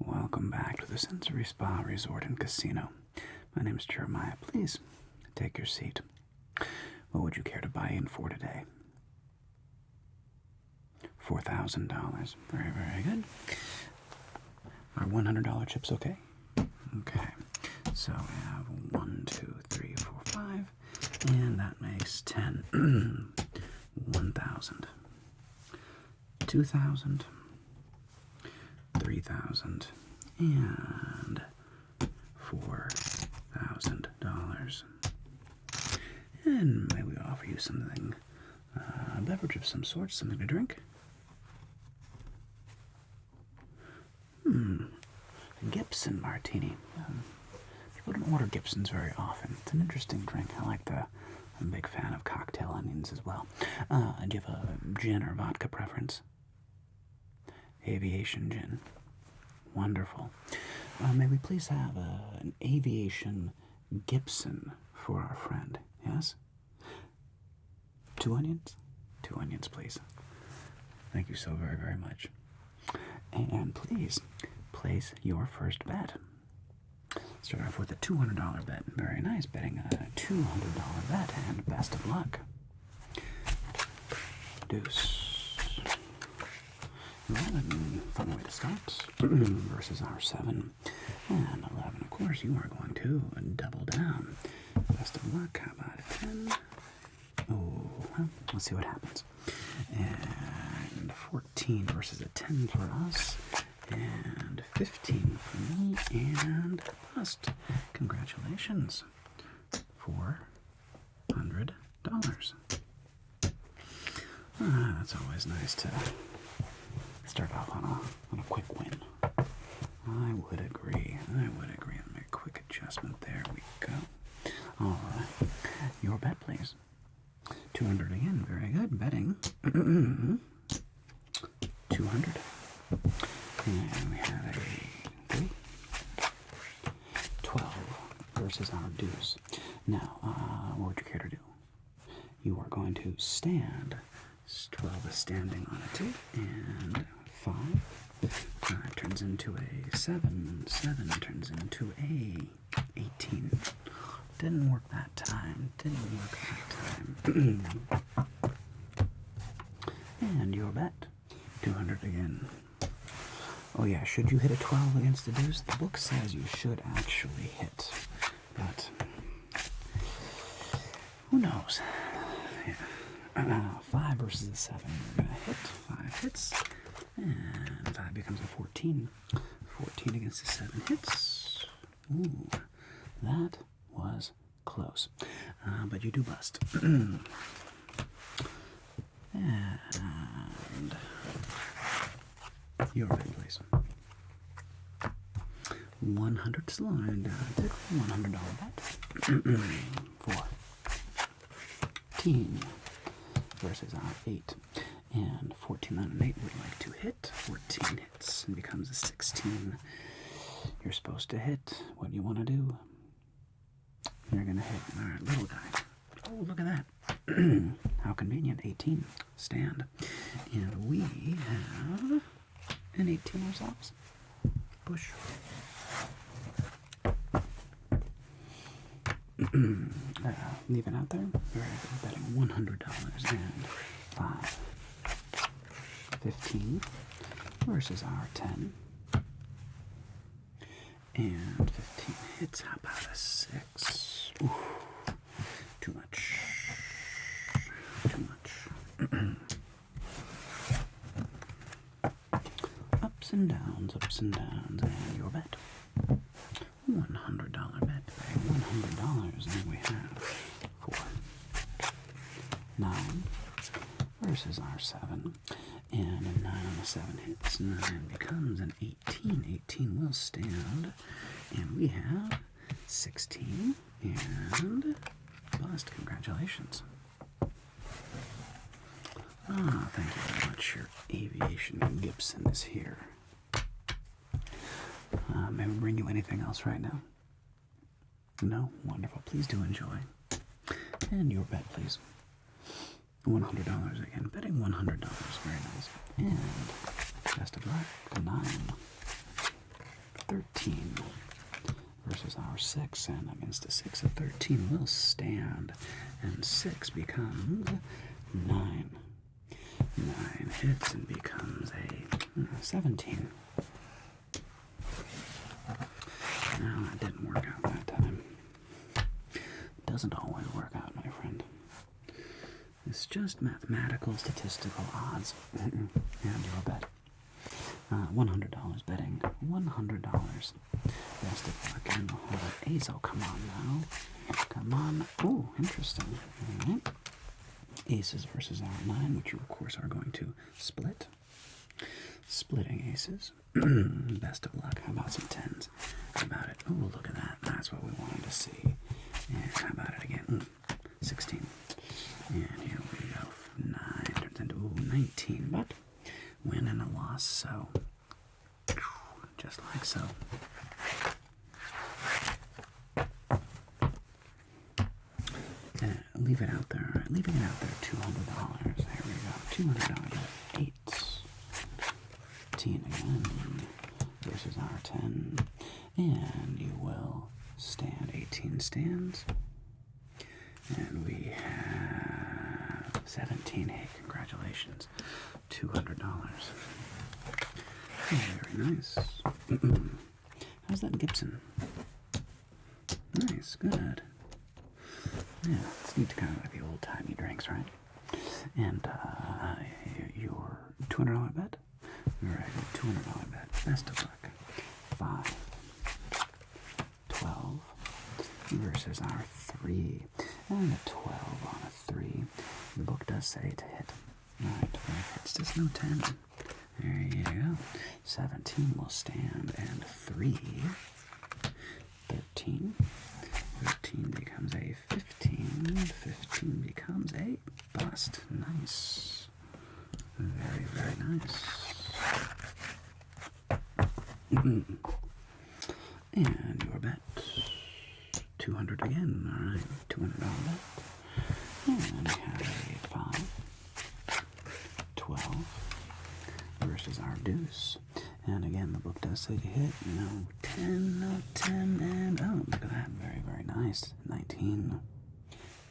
Welcome back to the Sensory Spa Resort and Casino. My name's Jeremiah. Please take your seat. What would you care to buy in for today? $4,000. Very, very good. Are $100 chips okay? Okay. So we have 1, 2, 3, 4, 5. And that makes 10. 1,000. 2,000. 3,000 and $4,000. And may we offer you something, a beverage of some sort, something to drink? Gibson martini. People don't order Gibsons very often. It's an interesting drink. I'm a big fan of cocktail onions as well. Do you have a gin or vodka preference? Aviation gin. Wonderful. May we please have an aviation Gibson for our friend, yes? 2 onions? 2 onions, please. Thank you so very, very much. And please, place your first bet. Start off with a $200 bet. Very nice, betting a $200 bet, and best of luck. Deuce. 11, fun way to start, versus our 7, and 11. Of course, you are going to double down. Best of luck. How about a 10? Oh, well, let's see what happens. And 14 versus a 10 for us, and 15 for me, and bust. Congratulations. $400. That's always nice to start off on a quick win. I would agree. I'll make a quick adjustment. There we go. All right. Your bet, please. 200 again. Very good. Betting. 200. And we have a 3. 12 versus our deuce. Now, what would you care to do? You are going to stand. 12 is standing on a 2, and 5. 5 turns into a 7. 7 turns into a 18. Didn't work that time. And your bet, 200 again. Oh yeah, should you hit a 12 against the deuce? The book says you should actually hit, but who knows? Yeah. 5 versus a 7. We're going to hit. 5 hits. And 5 becomes a 14. 14 against a 7 hits. Ooh, that was close. But you do bust. And your bid, please. 100 slide. $100 bet. 14 versus our 8. And 14 on an 8 would like to hit. 14 hits and becomes a 16. You're supposed to hit. What do you want to do? You're going to hit. All right, little guy. Oh, look at that. How convenient. 18. Stand. And we have an 18 ourselves. Push. Leave it out there. Very good. Betting $100 and 5. 15 versus our 10. And 15 hits. How about a 6? Ooh, too much. Ups and downs, and your bet. $100 bet. $100, and we have 4. 9 versus our 7. And a 9 on a 7 hits. 9 becomes an 18. 18 will stand. And we have 16. And bust. Congratulations. Thank you very much. Your aviation Gibson is here. May we bring you anything else right now? No? Wonderful. Please do enjoy. And your bet, please. $100 again. Betting $100. Very nice. And best of luck. 9. 13 versus our 6, and against a 6, a 13 will stand, and 6 becomes 9. 9 hits and becomes a 17. No, that didn't work out that time. Doesn't always work out, my friend. It's just mathematical, statistical odds. And your bet. $100 betting. $100. Best of luck. And we'll have an ace. Oh, come on now. Come on. Oh, interesting. All right. Aces versus our 9, which you, of course, are going to split. Splitting aces. Best of luck. How about some 10s? How about it? Oh, look at that. That's what we wanted to see. And how about it again? 16. And here we go. 9 turns into 19. But win and a loss, so just like so. Leave it out there. Right, leaving it out there. $200. There we go. $200. 8. 18 again versus our 10, and you will stand. 18 stands, and we have 17. Hey, congratulations. $200. Very nice. How's that Gibson? Nice, good. Yeah, it's neat to kind of like the old-timey drinks, right? And your $200 bet? Alright, $200 bet. Best of luck. 5. 12 versus our 3. And a 12 on a 3. The book does say to hit. Alright, it's just no 10. There you go. 17 will stand, and 3. 13. 13 becomes a 15. 15 becomes a bust. Nice. Very, very nice. And your bet. 200 again. Alright, $200 bet. And we have a 5. 12 versus our deuce. And again, the book does say to hit. No 10, no 10, and oh, look at that. Very, very nice. 19.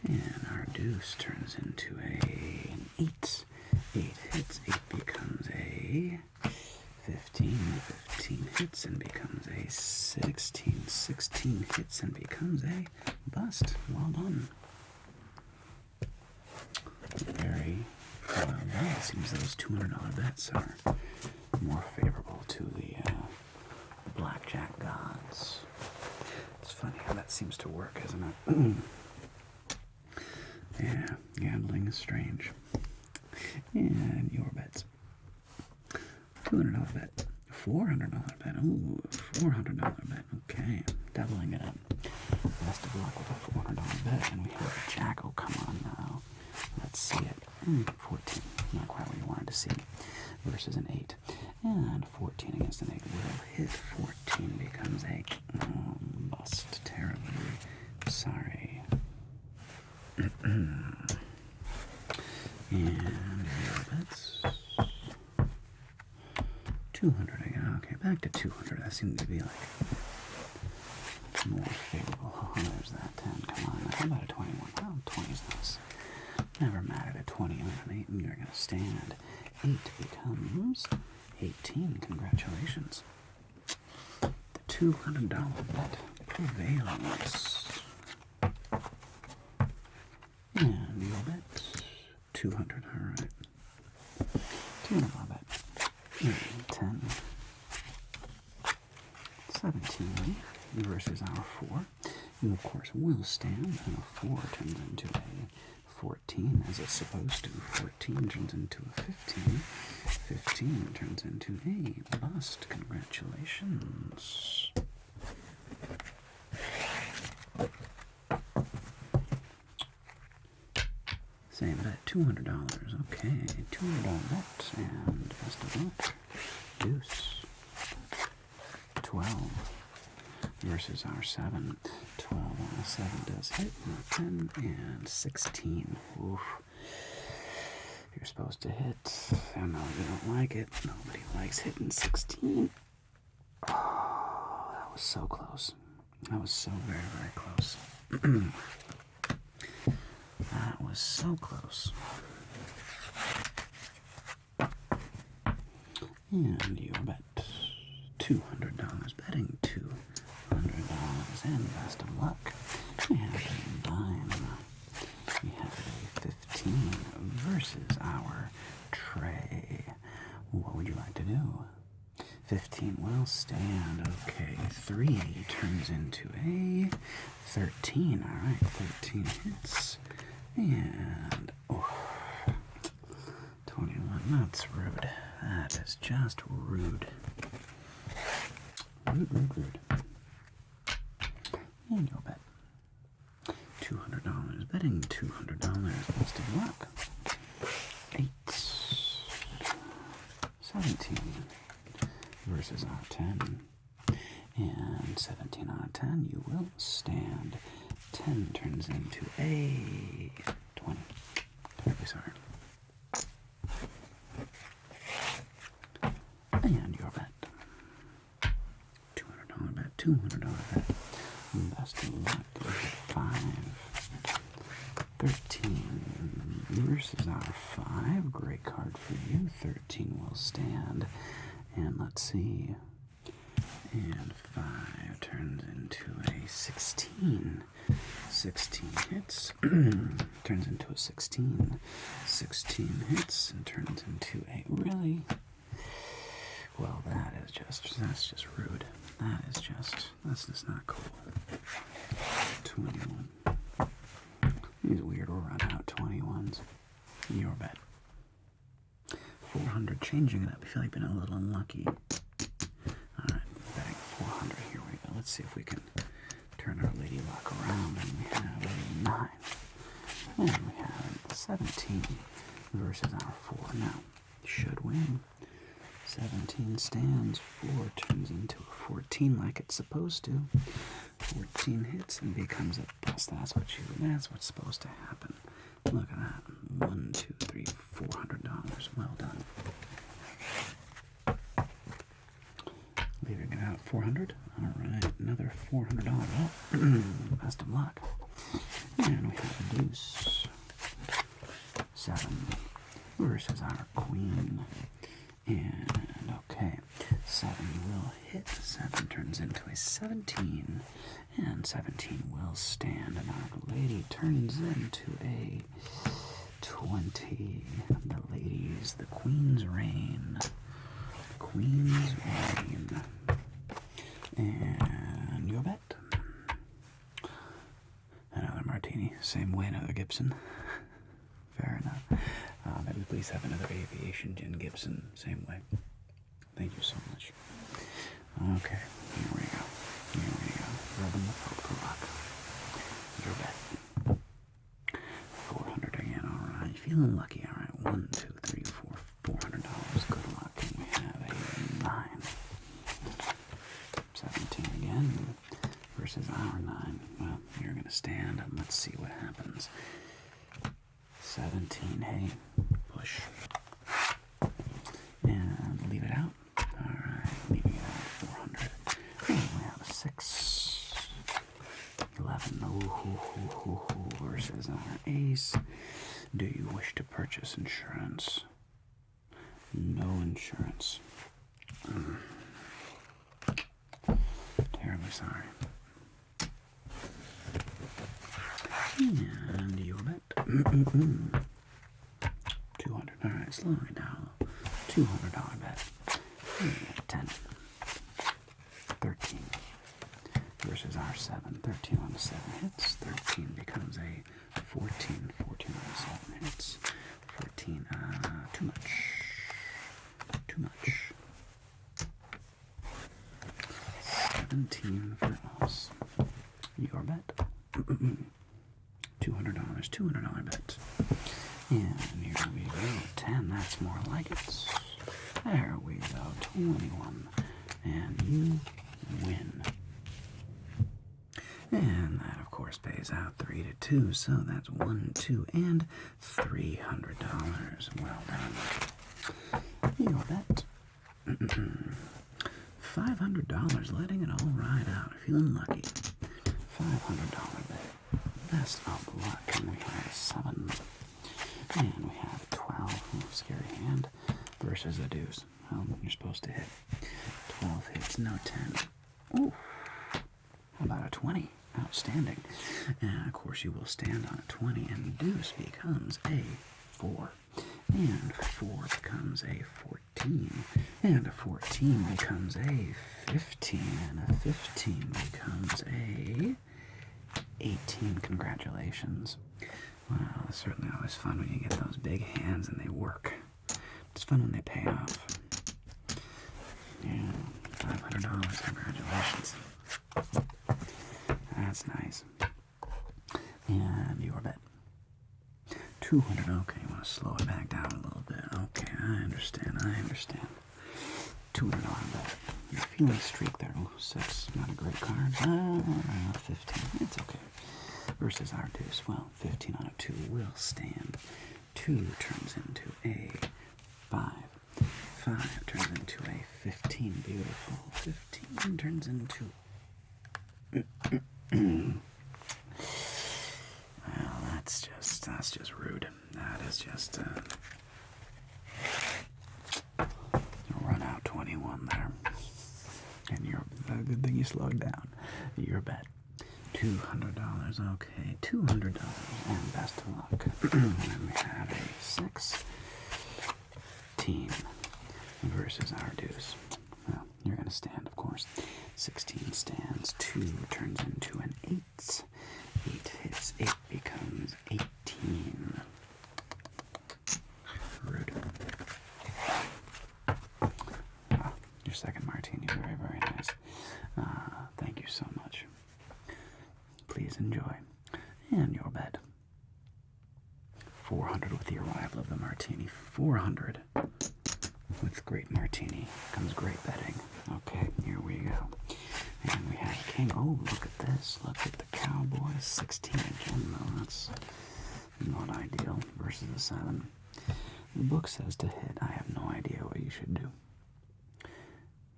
And our deuce turns into an 8. 8 hits. 8 becomes a 15. 15 hits and becomes a 16. 16 hits and becomes a bust. Well done. Very well. It seems those $200 bets are more favorable to the blackjack gods. It's funny how that seems to work, isn't it? Yeah, gambling is strange. And your bets. $200 bet. $400 bet. Ooh, $400 bet. Okay, doubling it up. Best of luck with a $400 bet. And we have a jack. Oh, come on now. Let's see it. 14. Not quite what you wanted to see. Versus an 8. And 14 against an 8 will hit. 14 becomes a bust. Terribly sorry. And your bets. 200 again. Okay, back to 200. That seemed to be like more favorable. Oh, there's that 10. Come on. How about a 21? Oh, 20 is nice. Never mattered a 20 and an 8, and you're going to stand. 8 becomes 18. Congratulations. The $200 bet prevails. And your bet. 200. Alright. $200 bet. 10. 17 versus our 4. You, of course, will stand, and a 4 turns into a 14, as it's supposed to. 14 turns into a 15. 15 turns into a bust. Congratulations. Same bet, $200. Okay, $200 bet, and best of luck. Deuce. 12 versus our 7. 12 on a 7 does hit, and 10 and 16. Oof. You're supposed to hit. I know you don't like it. Nobody likes hitting 16. Oh, that was so close. That was so very, very close. That was so close. And you bet $200, betting $200, and best of luck. We have a 9. We have a 15 versus our Trey. What would you like to do? 15 will stand. Okay, 3 turns into a 13. All right, 13 hits. And, 21. That's rude. That is just rude. Rude. And you'll bet $200. Betting $200. Best of luck. 8. 17 versus our 10. And 17 out of 10, you will stand. 10 turns into a 20. Terribly sorry. And your bet. $200 bet. $200 bet. Best of luck. 5. 13 versus our 5. Great card for you. 13 will stand. And let's see. And 5 turns into a 16. 16 hits. Turns into a 16. 16 hits and turns into a really. Well, that's just rude. That's just not cool. 21. These weird run out 21s. Your bet. 400, changing it up. I feel like I've been a little unlucky. Alright, betting 400. Here we go. Let's see if we can turn our lady luck around. And we have a 9. And we have 17 versus our 4. Now, should win. 17 stands. 4 turns into a 14 like it's supposed to. 14 hits and becomes a plus. That's what's supposed to happen. Look at that. 1, 2, 3, $400. Well done. Leaving it out 400. All right, another $400. Oh, best of luck. And we have a deuce. 7 versus our queen. And okay, 7 will hit. 7 turns into a 17. And 17 will stand. And our lady turns into a 20. The ladies, the queen's reign. Queen's reign. And your bet. Another martini. Same way, another Gibson. Fair enough. Maybe please have another aviation gin Gibson. Same way. Thank you so much. Okay, here we go. Here we go. Rubbing the poke for luck. Your bet. 400 again. All right. Feeling lucky. All right. 1, 2, 3, 4. $400. Good luck. And we have a 9. 17 again versus our 9. Well, you're gonna stand and let's see what happens. 17. Hey, push. And leave it out. Alright, leaving it out 400. And we have a 6. 11. Ooh, versus our ace. Do you wish to purchase insurance? No insurance. Terribly sorry. And you bet. 200. Alright, slowing it down. $200 bet. And 10. 13. Versus our 7. 13 on the 7 hits. 13 becomes a 14. 14 on the 7 hits. 14. Too much. Too much. 17 for us. Your bet. $200. $200 bet. And here we go. 10. That's more like it. There we go. 21. And you win. And that, of course, pays out 3 to 2. So that's 1, 2, and $300. Well done. Your bet. $500. $400, letting it all ride out, feeling lucky. $500 bet. Best of luck, and we have a 7. And we have 12. Ooh, scary hand versus a deuce. Well, you're supposed to hit 12 hits, no 10. Ooh, how about a 20? Outstanding. And of course, you will stand on a 20, and deuce becomes a 4. And 4 becomes a 14. And a 14 becomes a 15. And a 15 becomes a 18. Congratulations. Wow, it's certainly always fun when you get those big hands and they work. It's fun when they pay off. Yeah, $500. Congratulations. That's nice. And your bet. 200. Okay, you want to slow it back down a little bit. Okay, I understand. $200 bet. You're feeling a streak there. Oh, 6. Not a great card. 15. It's okay. Versus our deuce. Well, 15 on a 2 will stand. 2 turns into a 5. 5 turns into a 15. Beautiful. 15 turns into... Well, that's just rude. That is just run out 21 there. And you're a good thing you slowed down. Your bet. $200. Okay, $200. And best of luck. And we have a 16 versus our deuce. Well, you're going to stand, of course. 16 stands. 2 turns into an 8. 8 hits. 8 becomes 18. Rude. Your second martini. Very, very nice. Thank you so much. Please enjoy. And your bet. 400 with the arrival of the martini. 400 with great martini comes great betting. Okay, here we go. And we have king. Oh, look at this. Look at the Cowboys. 16 again, though. That's not ideal. Versus a 7. The book says to hit. I have no idea what you should do.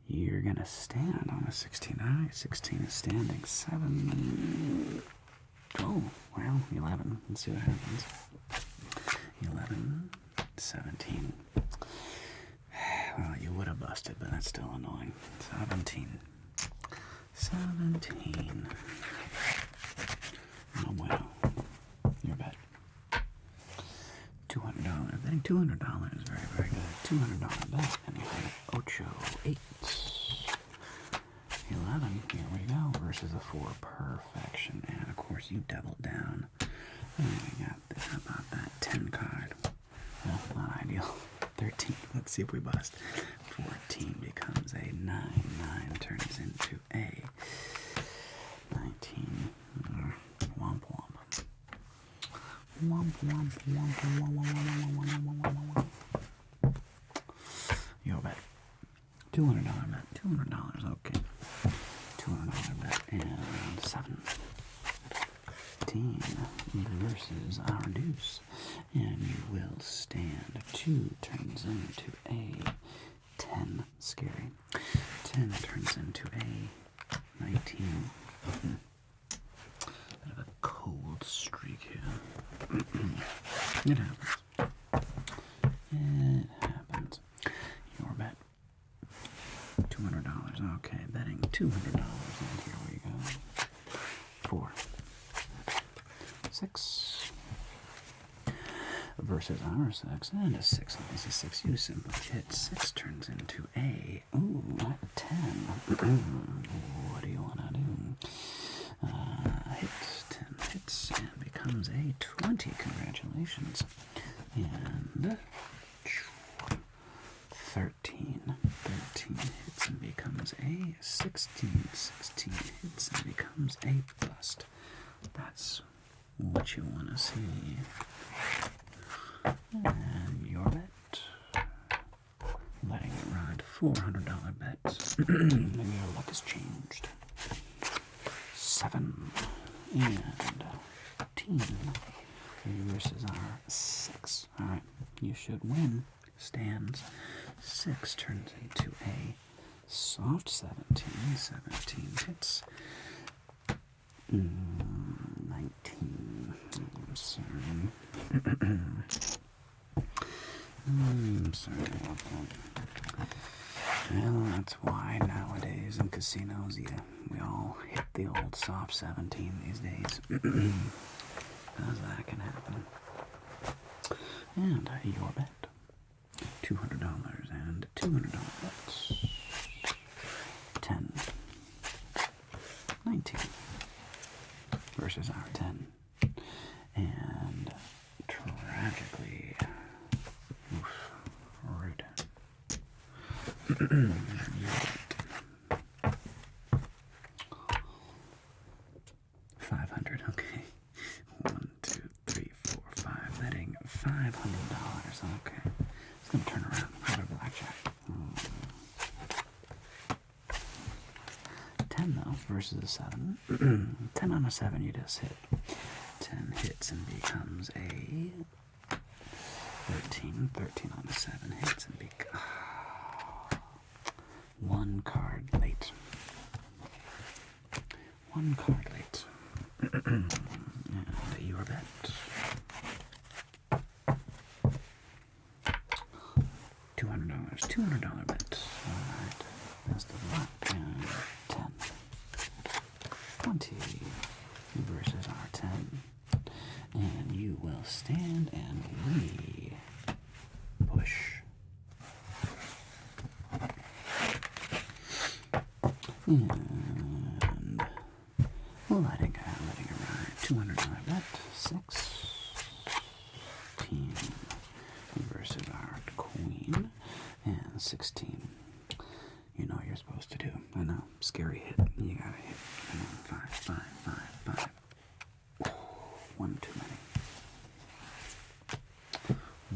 You're going to stand on a 16. All right, 16 is standing. 7. Oh, well, 11. Let's see what happens. 11, 17. Well, you would have busted, but that's still annoying. 17. 17. Oh, well. Your bet. $200. Betting $200 is very, very good. $200 bet. And you have Ocho, 8. 11. Here we go. Versus a 4. Perfection. And, of course, you doubled down. And we got this. How about that 10 card? Well, not ideal. 13. Let's see if we bust. 14 becomes a 9. 9 turns into a 19. Womp womp. Womp womp womp womp. Yo, bet. $200 bet. $200. Okay. $200 bet and 17 versus our deuce, and you will stand. 2 turns into a 10. Scary. 10 turns into a 19. Bit of a cold streak here. It happens. It happens. Your bet. $200. Okay, betting $200. And here we go. 4. 6 versus our 6, and a 6 is a 6. You simply hit. 6 turns into a 10. What do you want to do? Hit 10 hits and becomes a 20. Congratulations. And 13 hits and becomes a 16. 16 hits and becomes a bust. That's what you want to see. And your bet. Letting it ride. $400 bet. Maybe your luck has changed. 7 and 14 versus our 6. Alright, you should win. Stands. 6 turns into a Soft 17. 17 hits. 19. I'm sorry. I'm sorry about that. Well, that's why nowadays in casinos, we all hit the old soft 17 these days. Because that can happen. And your bet. $200 and $200 bets. 10. 19. Versus our 10. And tragically, rude. 500, okay. 1, 2, 3, 4, 5. Betting $500. Okay. It's gonna turn around. How about blackjack? 10 though versus a 7. 10 on a 7 you just hit. 10 hits and becomes a 13. 13 on a 7 hits and becomes one card late. One card late. And your bet. $200. $200 bet. Alright. Best of luck. And 10. 20 versus our 10. And you will stand and we push. And letting her ride. $200 bet. 16 versus our queen. And 16. You know what you're supposed to do. I know. Scary hit. You gotta hit. Come on. 5, 5, 5, 5. One too many.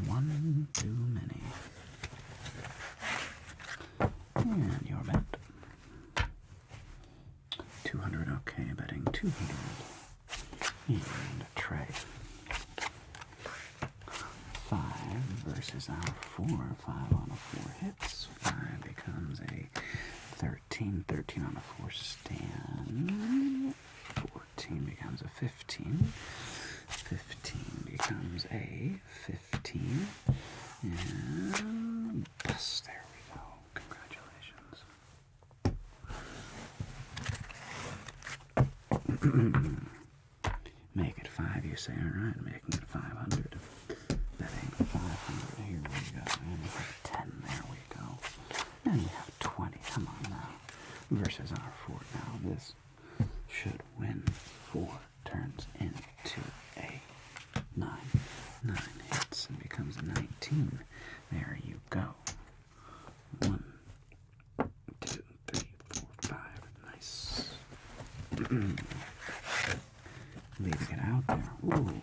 One too many. And your bet. 200. Okay, betting 200. And tray. 5 versus our 4. 5 on a 4 hits. 5 becomes a 13. 13 on a 4 stand. 14 becomes a 15. 15 becomes a 15. And bust. There we go. Congratulations. Make it 5, you say. Alright, making it 500. Betting 500. Here we go. And we have 10. There we go. And we have 20. Come on now. Versus our 4. Now this should win. 4 turns into a 9. 9 hits and becomes a 19. There you go. 1, 2, 3, 4, 5. Nice. Leaving it out there. Ooh,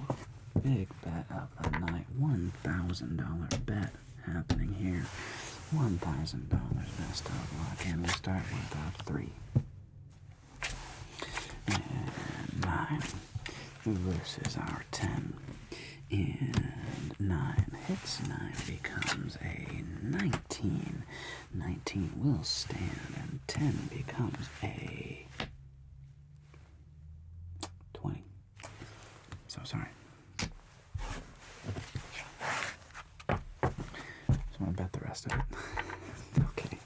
big bet of the night. $1,000 bet happening here. $1,000 best of luck. And we start with a 3. And 9 versus our 10. And 9 hits. 9 becomes a 19. 19 will stand. And 10 becomes a 20. So sorry. So I'm gonna bet the rest of it. Okay.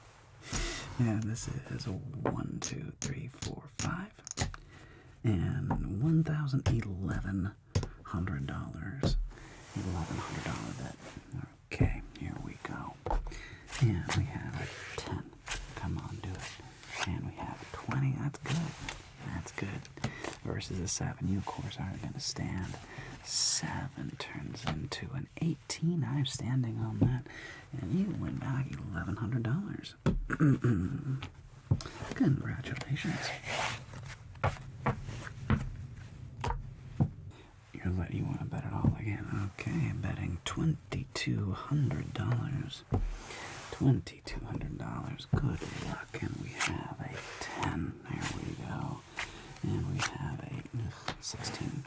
And this is a 1, 2, 3, 4, 5. And $1,100. $1,100 bet. Okay, here we go. And we have a 10. Come on, do it. And we have a 20. That's good. That's good. Versus a 7. You, of course, aren't going to stand. 7 turns into an 18. I'm standing on that. And you win back $1,100. Congratulations. You want to bet it all again. Okay, betting $2,200. $2,200. Good luck. And we have a 10. There we go. And we have a 16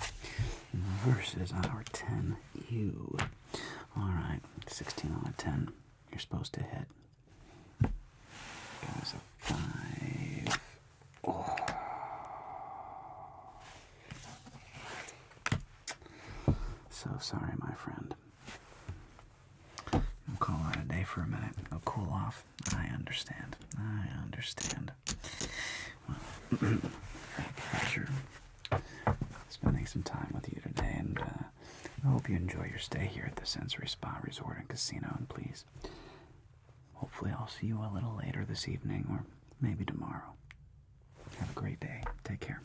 versus our 10. You. Alright, 16 on a 10. You're supposed to hit. Guys, sorry, my friend. We'll call it a day for a minute. Go cool off. I understand. I understand. Well, pleasure spending some time with you today, and I hope you enjoy your stay here at the Sensory Spa Resort and Casino, and please, hopefully I'll see you a little later this evening, or maybe tomorrow. Have a great day. Take care.